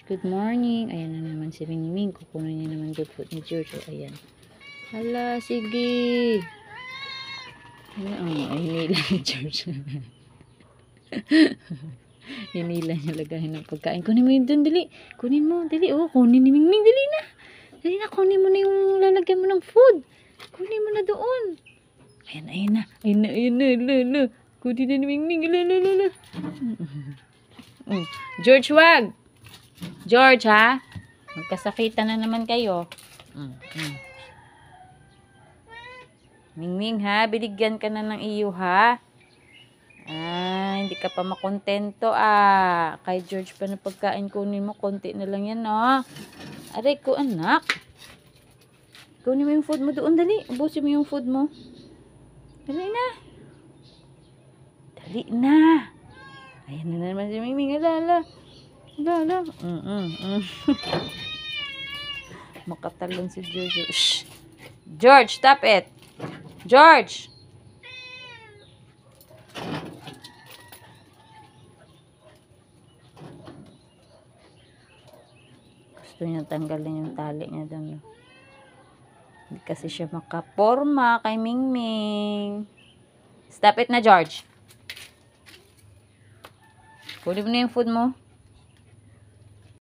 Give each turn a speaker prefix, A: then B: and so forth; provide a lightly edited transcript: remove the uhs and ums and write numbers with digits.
A: Good morning. Ayan na naman si Mingming. Kukunin niya naman good food ni George. O, ayan. Hala, sige. Ay, hinila ni George. Hinila niya lagahin ng pagkain. Kunin mo yun dun, dali. Kunin mo, dali. Oh, kunin ni Mingming. Dali na. Dali na, kunin mo na yung lalagyan mo ng food. Kunin mo na doon. Ayan, ayan na. Ayan na, ayan na. Lala. Kunin na ni Mingming. Lala. George, wag. George, ha? Magkasakitan na naman kayo. Mingming, ha? Binigyan ka na ng iyo, ha? Hindi ka pa makontento, Kay George pa na pagkain kunin mo. Konti na lang yan, no? Aray ko, anak. Kunin mo yung food mo doon, dali. Ubusin mo yung food mo. Dali na. Dali na. Ayan na naman si Mingming. Alala. Makatalon si George. Shh. George, stop it. George. Gusto niya tanggalin yung tali niya doon. Hindi kasi siya makaporma kay Mingming. Stop it na, George. Kunin mo na yung food mo.